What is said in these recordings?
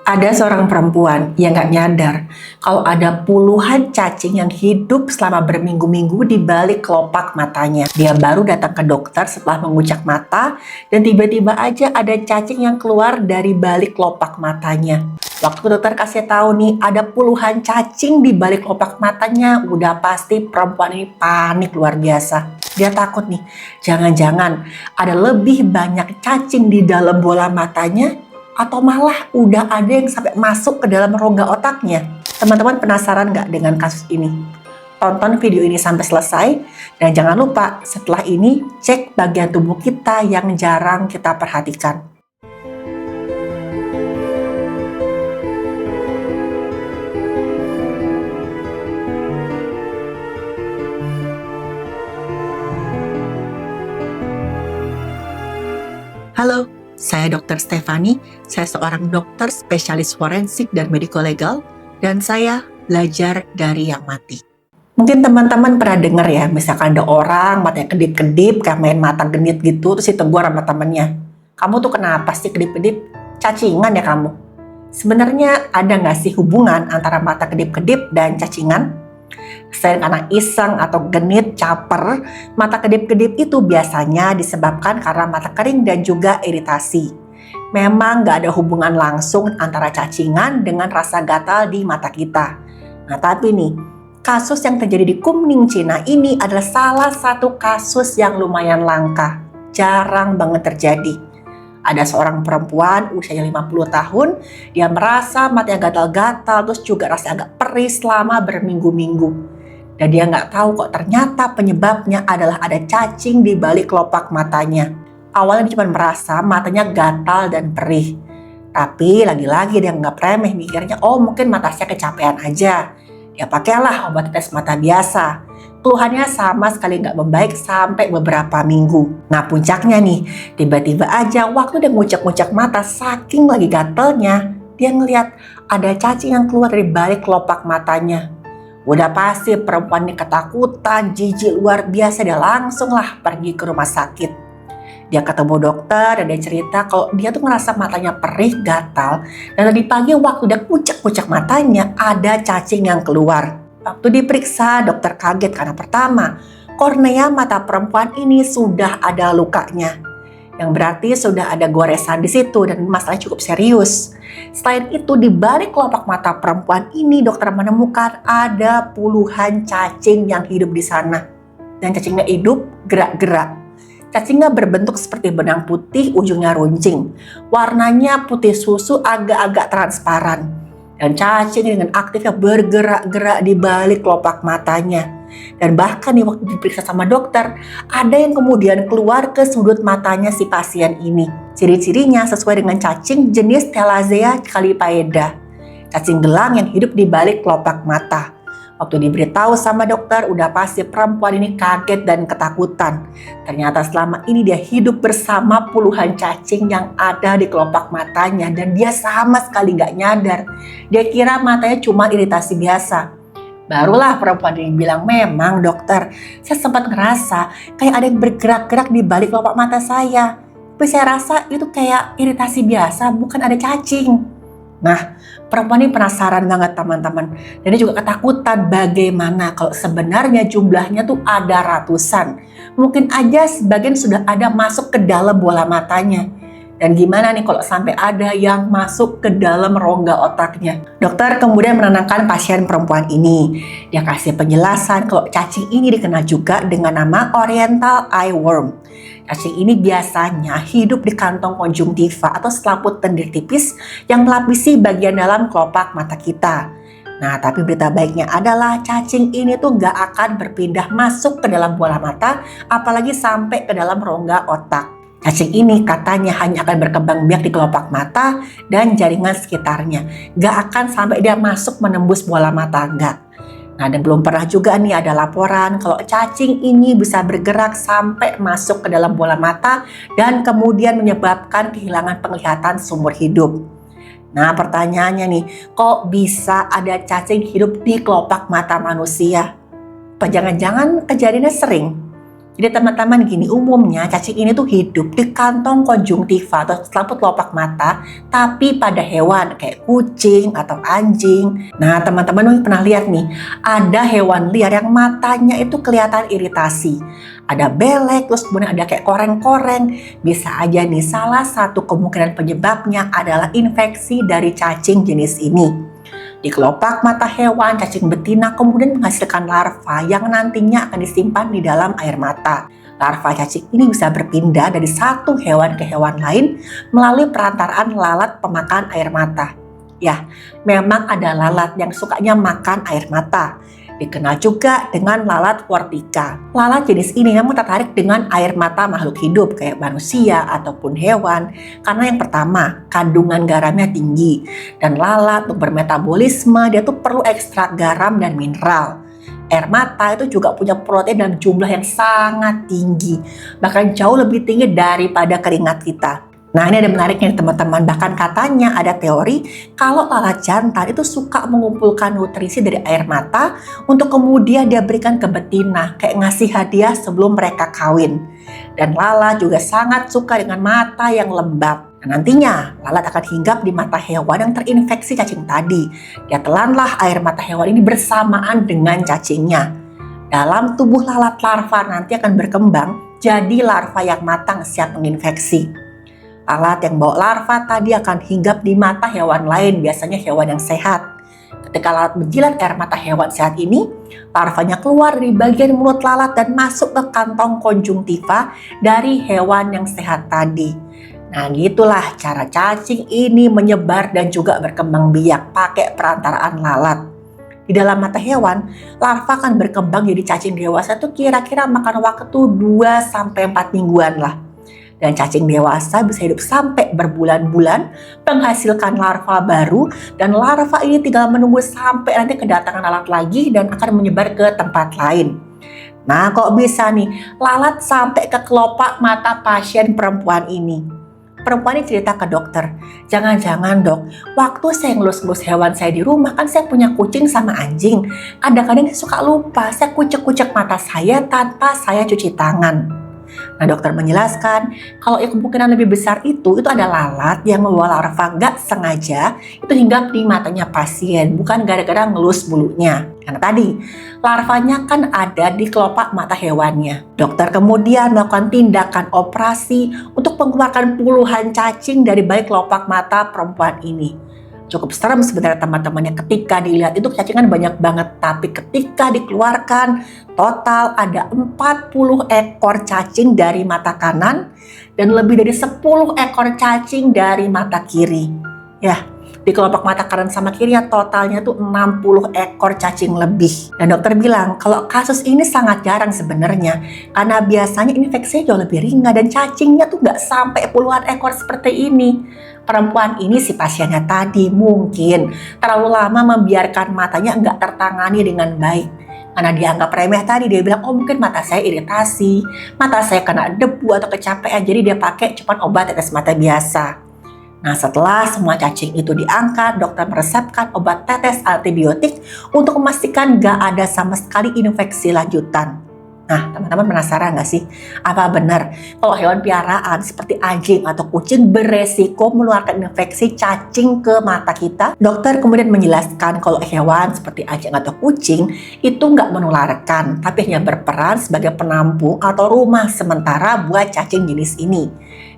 Ada seorang perempuan yang nggak nyadar kalau ada puluhan cacing yang hidup selama berminggu-minggu di balik kelopak matanya. Dia baru datang ke dokter setelah mengucek mata dan tiba-tiba aja ada cacing yang keluar dari balik kelopak matanya. Waktu dokter kasih tahu nih ada puluhan cacing di balik kelopak matanya, udah pasti perempuan ini panik luar biasa. Dia takut nih, jangan-jangan ada lebih banyak cacing di dalam bola matanya atau malah udah ada yang sampai masuk ke dalam rongga otaknya. Teman-teman penasaran nggak dengan kasus ini? Tonton video ini sampai selesai dan jangan lupa setelah ini cek bagian tubuh kita yang jarang kita perhatikan. Halo, saya Dr. Stefani, saya seorang dokter spesialis forensik dan mediko-legal, dan saya belajar dari yang mati. Mungkin teman-teman pernah dengar ya, misalkan ada orang matanya kedip-kedip, kayak main mata genit gitu, terus ditegur sama temennya. Kamu tuh kenapa sih kedip-kedip? Cacingan ya kamu? Sebenarnya ada nggak sih hubungan antara mata kedip-kedip dan cacingan? Selain karena iseng atau genit, caper, mata kedip-kedip itu biasanya disebabkan karena mata kering dan juga iritasi. Memang nggak ada hubungan langsung antara cacingan dengan rasa gatal di mata kita. Nah tapi nih, kasus yang terjadi di Kunming, Cina ini adalah salah satu kasus yang lumayan langka. Jarang banget terjadi. Ada seorang perempuan usianya 50 tahun, dia merasa matanya gatal-gatal, terus juga rasa agak perih selama berminggu-minggu. Dan dia nggak tahu kok ternyata penyebabnya adalah ada cacing di balik kelopak matanya. Awalnya dia cuma merasa matanya gatal dan perih. Tapi lagi-lagi dia nggak remeh, mikirnya oh mungkin mata saya kecapean aja. Dia pakailah obat tetes mata biasa. Keluhannya sama sekali nggak membaik sampai beberapa minggu. Nah puncaknya nih, tiba-tiba aja waktu dia ngucek-ngucek mata saking lagi gatelnya, dia ngeliat ada cacing yang keluar dari balik kelopak matanya. Udah pasti perempuan ini ketakutan, jijik luar biasa, dia langsung lah pergi ke rumah sakit. Dia ketemu dokter dan dia cerita kalau dia tuh ngerasa matanya perih, gatal, dan tadi pagi waktu dia kucek-kucek matanya ada cacing yang keluar. Waktu diperiksa, dokter kaget karena pertama, kornea mata perempuan ini sudah ada lukanya. Yang berarti sudah ada goresan di situ dan masalahnya cukup serius. Selain itu, di balik kelopak mata perempuan ini, dokter menemukan ada puluhan cacing yang hidup di sana. Dan cacingnya hidup, gerak-gerak. Cacingnya berbentuk seperti benang putih, ujungnya runcing. Warnanya putih susu agak-agak transparan. Dan cacing dengan aktifnya bergerak-gerak di balik kelopak matanya. Dan bahkan nih waktu diperiksa sama dokter, ada yang kemudian keluar ke sudut matanya si pasien ini. Ciri-cirinya sesuai dengan cacing jenis Thalazea calipaeda. Cacing gelang yang hidup di balik kelopak mata. Waktu diberitahu sama dokter, udah pasti perempuan ini kaget dan ketakutan. Ternyata selama ini dia hidup bersama puluhan cacing yang ada di kelopak matanya dan dia sama sekali nggak nyadar. Dia kira matanya cuma iritasi biasa. Barulah perempuan ini bilang, memang dokter, saya sempat ngerasa kayak ada yang bergerak-gerak di balik kelopak mata saya. Tapi saya rasa itu kayak iritasi biasa, bukan ada cacing. Nah, perempuan ini penasaran banget teman-teman. Dan dia juga ketakutan bagaimana kalau sebenarnya jumlahnya tuh ada ratusan. Mungkin aja sebagian sudah ada masuk ke dalam bola matanya. Dan gimana nih kalau sampai ada yang masuk ke dalam rongga otaknya? Dokter kemudian menenangkan pasien perempuan ini. Dia kasih penjelasan kalau cacing ini dikenal juga dengan nama Oriental Eyeworm. Cacing ini biasanya hidup di kantong konjungtiva atau selaput lendir tipis yang melapisi bagian dalam kelopak mata kita. Nah, tapi berita baiknya adalah cacing ini tuh gak akan berpindah masuk ke dalam bola mata, apalagi sampai ke dalam rongga otak. Cacing ini katanya hanya akan berkembang biak di kelopak mata dan jaringan sekitarnya. Gak akan sampai dia masuk menembus bola mata, enggak. Nah, dan belum pernah juga nih ada laporan kalau cacing ini bisa bergerak sampai masuk ke dalam bola mata dan kemudian menyebabkan kehilangan penglihatan seumur hidup. Nah, pertanyaannya nih, kok bisa ada cacing hidup di kelopak mata manusia? Apa jangan-jangan kejadiannya sering? Jadi teman-teman gini, umumnya cacing ini tuh hidup di kantong konjungtiva atau selaput kelopak mata, tapi pada hewan kayak kucing atau anjing. Nah teman-teman mungkin pernah lihat nih, ada hewan liar yang matanya itu kelihatan iritasi. Ada belek, terus kemudian ada kayak koreng-koreng. Bisa aja nih salah satu kemungkinan penyebabnya adalah infeksi dari cacing jenis ini. Di kelopak mata hewan, cacing betina kemudian menghasilkan larva yang nantinya akan disimpan di dalam air mata. Larva cacing ini bisa berpindah dari satu hewan ke hewan lain melalui perantaraan lalat pemakan air mata. Ya, memang ada lalat yang sukanya makan air mata. Dikenal juga dengan lalat vortika. Lalat jenis ini memang tertarik dengan air mata makhluk hidup kayak manusia ataupun hewan karena yang pertama, kandungan garamnya tinggi, dan lalat untuk bermetabolisme dia tuh perlu ekstrak garam dan mineral. Air mata itu juga punya protein dalam jumlah yang sangat tinggi, bahkan jauh lebih tinggi daripada keringat kita. Nah ini ada menariknya teman-teman, bahkan katanya ada teori kalau lalat jantan itu suka mengumpulkan nutrisi dari air mata untuk kemudian dia berikan ke betina, kayak ngasih hadiah sebelum mereka kawin. Dan lalat juga sangat suka dengan mata yang lembab. Nah, nantinya lalat akan hinggap di mata hewan yang terinfeksi cacing tadi. Dia telanlah air mata hewan ini bersamaan dengan cacingnya. Dalam tubuh lalat larva nanti akan berkembang jadi larva yang matang siap menginfeksi. Lalat yang bawa larva tadi akan hinggap di mata hewan lain, biasanya hewan yang sehat. Ketika lalat menjilat air mata hewan sehat ini, larvanya keluar dari bagian mulut lalat dan masuk ke kantong konjungtiva dari hewan yang sehat tadi. Nah gitulah cara cacing ini menyebar dan juga berkembang biak pakai perantaraan lalat. Di dalam mata hewan, larva akan berkembang jadi cacing dewasa tuh kira-kira makan waktu 2-4 mingguan lah. Dan cacing dewasa bisa hidup sampai berbulan-bulan menghasilkan larva baru, dan larva ini tinggal menunggu sampai nanti kedatangan lalat lagi dan akan menyebar ke tempat lain. Nah kok bisa nih lalat sampai ke kelopak mata pasien perempuan ini? Perempuan ini cerita ke dokter, jangan-jangan dok, waktu saya ngelus-ngelus hewan saya di rumah, kan saya punya kucing sama anjing, kadang-kadang saya suka lupa, saya kucek-kucek mata saya tanpa saya cuci tangan. Nah dokter menjelaskan kalau yang kemungkinan lebih besar itu ada lalat yang membawa larva nggak sengaja itu hinggap di matanya pasien, bukan gara-gara ngelus bulunya. Karena tadi larvanya kan ada di kelopak mata hewannya. Dokter kemudian melakukan tindakan operasi untuk mengeluarkan puluhan cacing dari balik kelopak mata perempuan ini. Cukup serem sebenarnya teman-temannya, ketika dilihat itu cacingan banyak banget, tapi ketika dikeluarkan total ada 40 ekor cacing dari mata kanan dan lebih dari 10 ekor cacing dari mata kiri. Ya, di kelopak mata kanan sama kiri ya totalnya tuh 60 ekor cacing lebih. Dan dokter bilang kalau kasus ini sangat jarang sebenarnya karena biasanya infeksinya jauh lebih ringan dan cacingnya tuh nggak sampai puluhan ekor seperti ini. Perempuan ini si pasiennya tadi mungkin terlalu lama membiarkan matanya nggak tertangani dengan baik. Karena dianggap remeh tadi, dia bilang, oh mungkin mata saya iritasi, mata saya kena debu atau kecapean, jadi dia pakai cuma obat tetes mata biasa. Nah setelah semua cacing itu diangkat, dokter meresepkan obat tetes antibiotik untuk memastikan nggak ada sama sekali infeksi lanjutan. Nah, teman-teman penasaran nggak sih? Apa benar kalau hewan piaraan seperti anjing atau kucing beresiko menularkan infeksi cacing ke mata kita? Dokter kemudian menjelaskan kalau hewan seperti anjing atau kucing itu nggak menularkan, tapi hanya berperan sebagai penampung atau rumah sementara buat cacing jenis ini.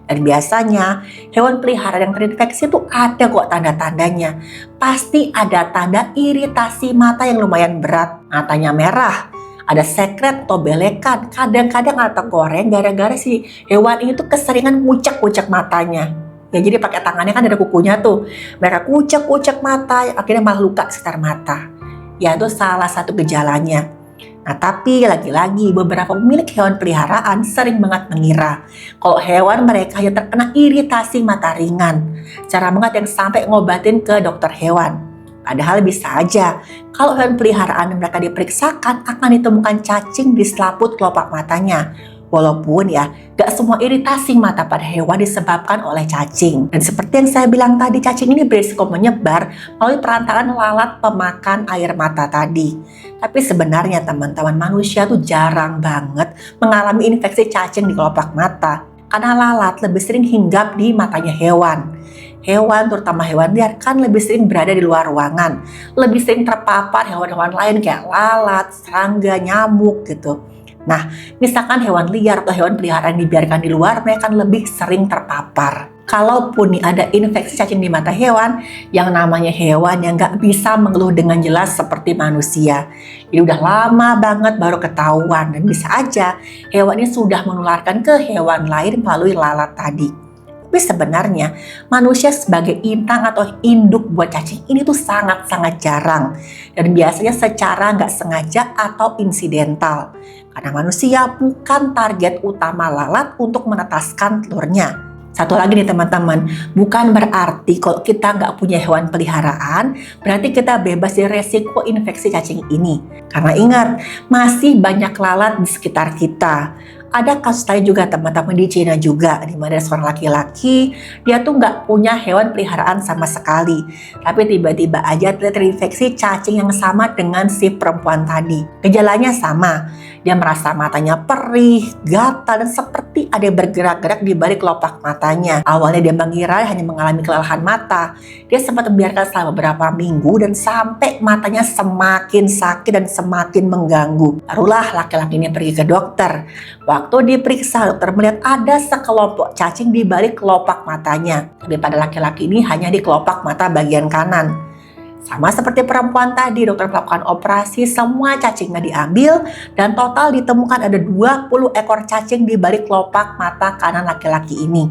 Dan biasanya hewan peliharaan yang terinfeksi itu ada kok tanda-tandanya. Pasti ada tanda iritasi mata yang lumayan berat, matanya merah, ada sekret atau belekan, kadang-kadang mata goreng gara-gara si hewan ini tuh keseringan kucek-kucek matanya. Ya jadi pakai tangannya kan ada kukunya tuh, mereka kucek-kucek mata, akhirnya malah luka sekitar mata. Ya itu salah satu gejalanya. Nah tapi lagi-lagi beberapa pemilik hewan peliharaan sering banget mengira kalau hewan mereka yang terkena iritasi mata ringan, jarang banget yang sampai ngobatin ke dokter hewan. Padahal bisa aja kalau hewan peliharaan mereka diperiksakan akan ditemukan cacing di selaput kelopak matanya. Walaupun ya, gak semua iritasi mata pada hewan disebabkan oleh cacing. Dan seperti yang saya bilang tadi, cacing ini berisiko menyebar melalui perantaraan lalat pemakan air mata tadi. Tapi sebenarnya teman-teman, manusia tuh jarang banget mengalami infeksi cacing di kelopak mata. Karena lalat lebih sering hinggap di matanya hewan. Hewan, terutama hewan liar, kan lebih sering berada di luar ruangan. Lebih sering terpapar hewan-hewan lain kayak lalat, serangga, nyamuk gitu. Nah, misalkan hewan liar atau hewan peliharaan dibiarkan di luar, mereka kan lebih sering terpapar. Kalaupun nih ada infeksi cacing di mata hewan, yang namanya hewan yang nggak bisa mengeluh dengan jelas seperti manusia. Jadi udah lama banget baru ketahuan, dan bisa aja hewan ini sudah menularkan ke hewan lain melalui lalat tadi. Tapi sebenarnya manusia sebagai inang atau induk buat cacing ini tuh sangat-sangat jarang. Dan biasanya secara nggak sengaja atau insidental. Karena manusia bukan target utama lalat untuk menetaskan telurnya. Satu lagi nih teman-teman, bukan berarti kalau kita nggak punya hewan peliharaan, berarti kita bebas dari resiko infeksi cacing ini. Karena ingat, masih banyak lalat di sekitar kita. Ada kasus lain juga teman-teman di Cina juga, di mana seorang laki-laki dia tuh nggak punya hewan peliharaan sama sekali, tapi tiba-tiba aja terinfeksi cacing yang sama dengan si perempuan tadi. Gejalanya sama, dia merasa matanya perih, gatal, dan seperti ada yang bergerak-gerak di balik kelopak matanya. Awalnya dia mengira hanya mengalami kelelahan mata. Dia sempat membiarkan selama beberapa minggu dan sampai matanya semakin sakit dan semakin mengganggu. Barulah laki-laki ini pergi ke dokter. Waktu diperiksa, dokter melihat ada sekelompok cacing di balik kelopak matanya. Tapi pada laki-laki ini hanya di kelopak mata bagian kanan. Sama seperti perempuan tadi, dokter melakukan operasi, semua cacingnya diambil dan total ditemukan ada 20 ekor cacing di balik kelopak mata kanan laki-laki ini.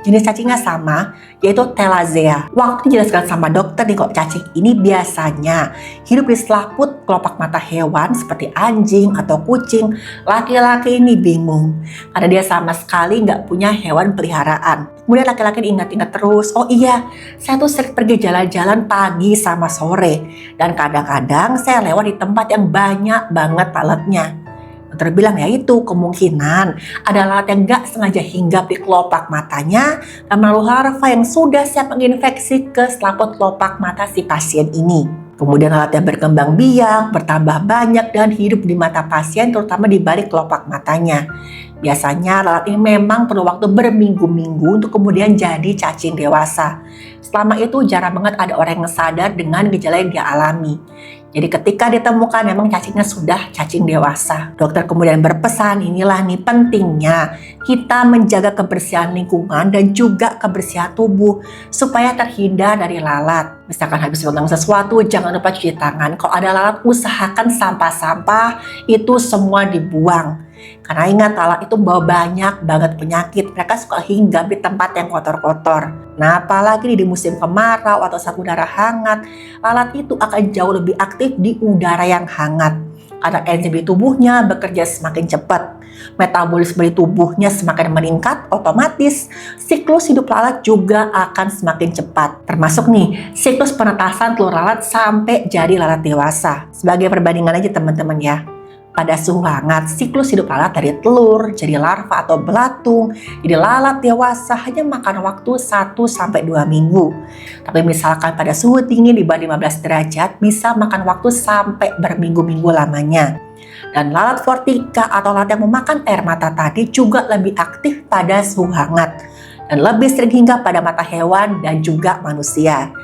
Jenis cacingnya sama, yaitu Thalasseia. Waktu dijelaskan sama dokter nih, kok cacing ini biasanya hidup di selaput kelopak mata hewan seperti anjing atau kucing. Laki-laki ini bingung karena dia sama sekali nggak punya hewan peliharaan. Kemudian laki-laki ingat-ingat terus, oh iya, saya tuh sering pergi jalan-jalan pagi sama sore. Dan kadang-kadang saya lewat di tempat yang banyak banget lalatnya. Dokter bilang ya itu kemungkinan ada lalat yang nggak sengaja hinggap di kelopak matanya dan melalui larva yang sudah siap menginfeksi ke selaput kelopak mata si pasien ini. Kemudian lalat yang berkembang biak, bertambah banyak dan hidup di mata pasien terutama di balik kelopak matanya. Biasanya lalat ini memang perlu waktu berminggu-minggu untuk kemudian jadi cacing dewasa. Selama itu jarang banget ada orang yang sadar dengan gejala yang dia alami. Jadi ketika ditemukan memang cacingnya sudah cacing dewasa. Dokter kemudian berpesan, inilah nih pentingnya kita menjaga kebersihan lingkungan dan juga kebersihan tubuh supaya terhindar dari lalat. Misalkan habis pegang sesuatu, jangan lupa cuci tangan. Kalau ada lalat, usahakan sampah-sampah itu semua dibuang. Karena ingat, lalat itu bawa banyak banget penyakit. Mereka suka hinggap di tempat yang kotor-kotor. Nah, apalagi di musim kemarau atau saat udara hangat, lalat itu akan jauh lebih aktif di udara yang hangat. Karena enzim di tubuhnya bekerja semakin cepat. Metabolisme di tubuhnya semakin meningkat, otomatis siklus hidup lalat juga akan semakin cepat. Termasuk nih, siklus penetasan telur lalat sampai jadi lalat dewasa. Sebagai perbandingan aja teman-teman ya. Pada suhu hangat, siklus hidup lalat dari telur, jadi larva atau belatung, jadi lalat dewasa hanya makan waktu 1-2 minggu. Tapi misalkan pada suhu dingin di bawah 15 derajat, bisa makan waktu sampai berminggu-minggu lamanya. Dan lalat Fortica atau lalat yang memakan air mata tadi juga lebih aktif pada suhu hangat. Dan lebih sering hingga pada mata hewan dan juga manusia.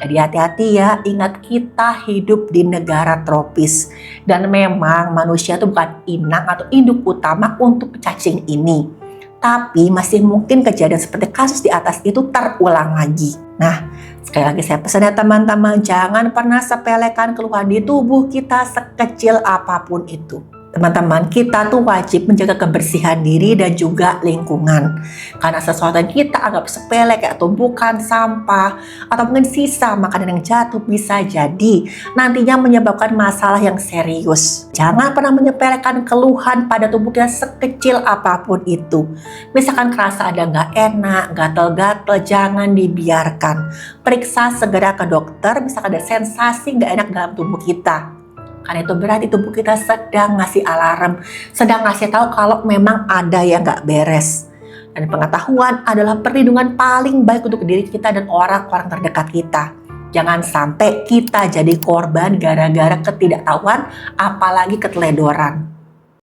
Jadi hati-hati ya, ingat kita hidup di negara tropis. Dan memang manusia itu bukan inang atau induk utama untuk cacing ini. Tapi masih mungkin kejadian seperti kasus di atas itu terulang lagi. Nah, sekali lagi saya pesan ya teman-teman, jangan pernah sepelekan keluhan di tubuh kita sekecil apapun itu. Teman-teman, kita tuh wajib menjaga kebersihan diri dan juga lingkungan. Karena sesuatu yang kita anggap sepele kayak tumpukan sampah atau mungkin sisa makanan yang jatuh bisa jadi nantinya menyebabkan masalah yang serius. Jangan pernah menyepelekan keluhan pada tubuh kita sekecil apapun itu. Misalkan kerasa ada nggak enak, gatel-gatel, jangan dibiarkan. Periksa segera ke dokter, misalkan ada sensasi nggak enak dalam tubuh kita. Karena itu berarti tubuh kita sedang ngasih alarm, sedang ngasih tahu kalau memang ada yang nggak beres. Dan pengetahuan adalah perlindungan paling baik untuk diri kita dan orang-orang terdekat kita. Jangan sampai kita jadi korban gara-gara ketidaktahuan, apalagi keteledoran.